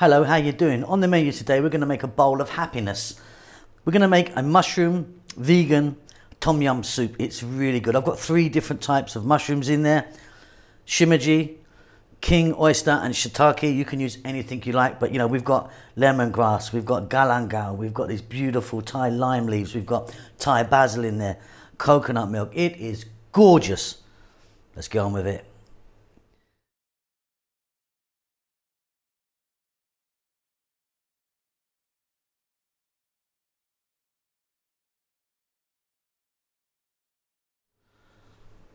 Hello, how you doing? On the menu today, we're going to make a bowl of happiness. We're going to make a mushroom vegan tom yum soup. It's really good. I've got 3 different types of mushrooms in there. Shimeji, king, oyster and shiitake. You can use anything you like, but you know, we've got lemongrass, we've got galangal, we've got these beautiful Thai lime leaves, we've got Thai basil in there, coconut milk. It is gorgeous. Let's get on with it.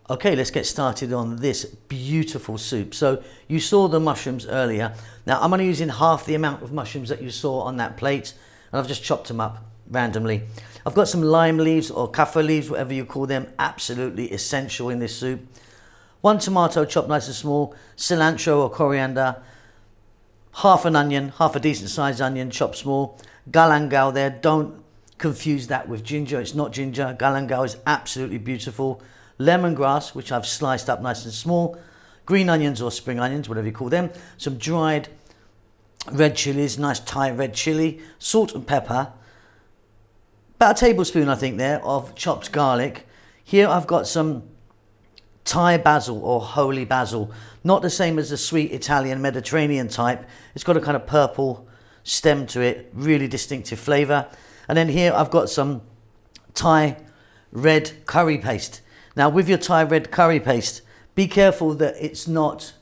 Okay, let's get started on this beautiful soup. So you saw the mushrooms earlier. Now I'm only using half the amount of mushrooms that you saw on that plate, and I've just chopped them up randomly. I've got some lime leaves or kaffir leaves, whatever you call them, absolutely essential in this soup. 1 tomato chopped nice and small, cilantro or coriander, half an onion, half a decent sized onion chopped small, galangal there. Don't confuse that with ginger, it's not ginger. Galangal is absolutely beautiful. Lemongrass, which I've sliced up nice and small, green onions or spring onions, whatever you call them, some dried red chilies, nice Thai red chili, salt and pepper, about a tablespoon I think there of chopped garlic. Here I've got some Thai basil or holy basil, not the same as the sweet Italian Mediterranean type. It's got a kind of purple stem to it, really distinctive flavour. And then here I've got some Thai red curry paste. Now with your Thai red curry paste, be careful that it's not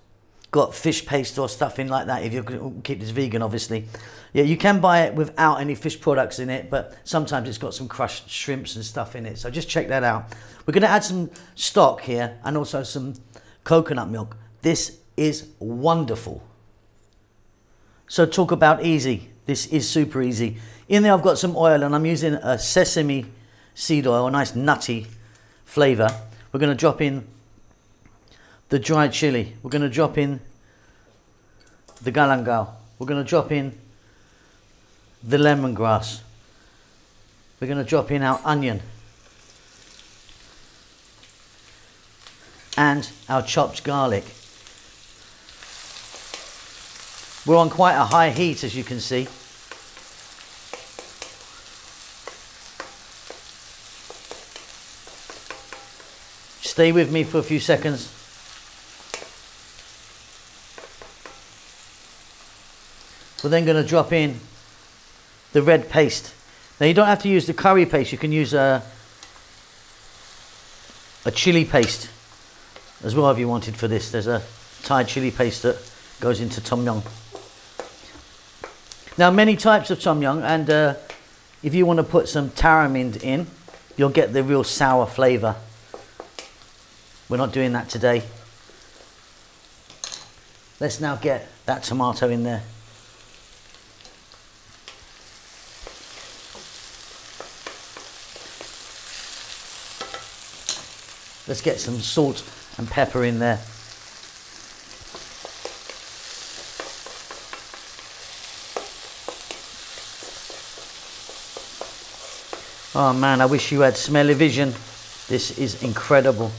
got fish paste or stuffing like that if you're going to keep this vegan, obviously. Yeah, you can buy it without any fish products in it, but sometimes it's got some crushed shrimps and stuff in it, so just check that out. We're going to add some stock here and also some coconut milk. This is wonderful. So talk about easy. This is super easy. In there I've got some oil and I'm using a sesame seed oil, a nice nutty flavour. We're going to drop in the dried chili. We're going to drop in the galangal. We're going to drop in the lemongrass. We're going to drop in our onion and our chopped garlic. We're on quite a high heat, as you can see. Stay with me for a few seconds. We're then going to drop in the red paste. Now you don't have to use the curry paste, you can use a chili paste as well if you wanted for this. There's a Thai chili paste that goes into tom yum. Now many types of tom yum, and if you want to put some tamarind in, you'll get the real sour flavour. We're not doing that today. Let's now get that tomato in there. Let's get some salt and pepper in there. Oh man, I wish you had smell-o-vision. This is incredible.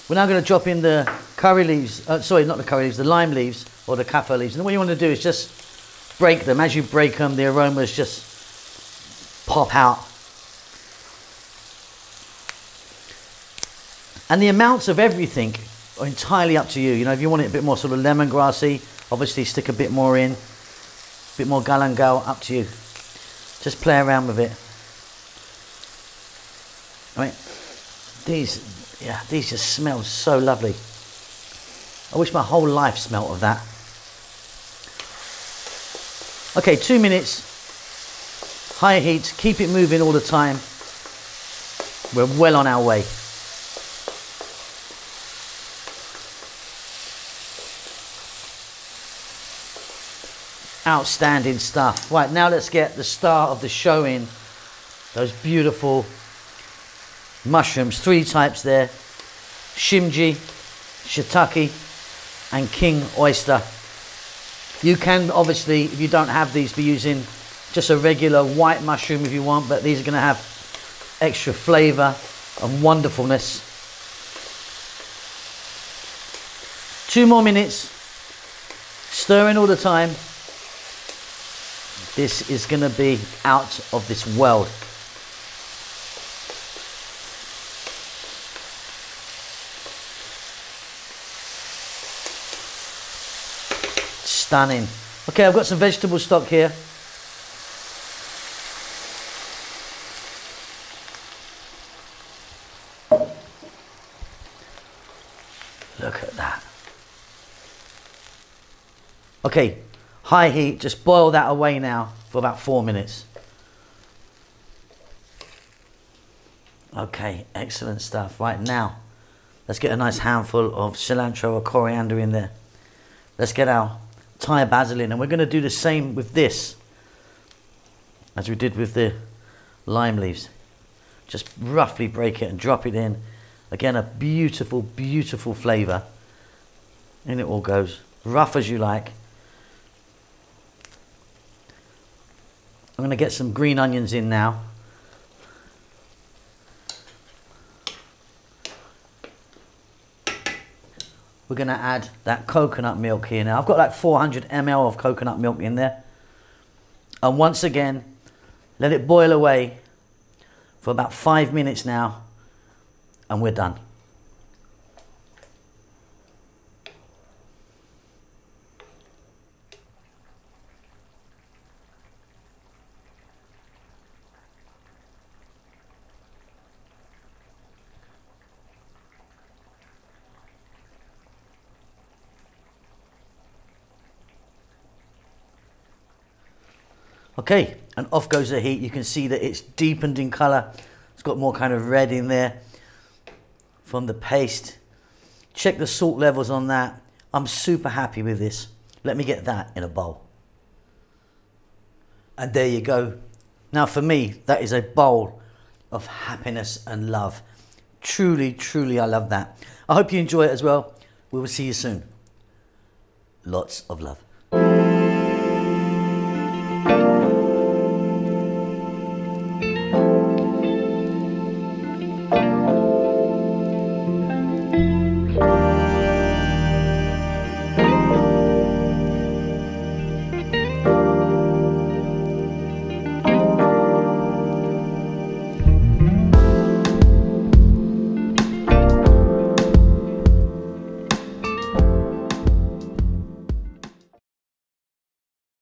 We're now going to drop in the curry leaves, sorry, not the curry leaves, the lime leaves or the kaffir leaves. And what you want to do is just break them. As you break them, the aromas just pop out. And the amounts of everything are entirely up to you. You know, if you want it a bit more sort of lemongrassy, obviously stick a bit more in, a bit more galangal, up to you. Just play around with it. I mean, these just smell so lovely. I wish my whole life smelt of that. Okay, 2 minutes, high heat, keep it moving all the time. We're well on our way. Outstanding stuff. Right, now let's get the star of the show in. Those beautiful mushrooms, 3 types there: Shimeji, Shiitake and king oyster. You can obviously, if you don't have these, be using just a regular white mushroom if you want, but these are going to have extra flavour and wonderfulness. 2 more minutes, stirring all the time. This is going to be out of this world. Stunning. Okay, I've got some vegetable stock here. Look at that. Okay, high heat, just boil that away now for about 4 minutes. Okay, excellent stuff. Right now, let's get a nice handful of cilantro or coriander in there. Let's get our Thai basil in, and we're going to do the same with this as we did with the lime leaves. Just roughly break it and drop it in. Again, a beautiful, beautiful flavour. In it all goes, rough as you like. I'm going to get some green onions in now. We're going to add that coconut milk here now. I've got like 400 ml of coconut milk in there. And once again, let it boil away for about 5 minutes now, and we're done. Okay, and off goes the heat. You can see that it's deepened in colour. It's got more kind of red in there from the paste. Check the salt levels on that. I'm super happy with this. Let me get that in a bowl. And there you go. Now for me, that is a bowl of happiness and love. Truly, truly, I love that. I hope you enjoy it as well. We will see you soon. Lots of love.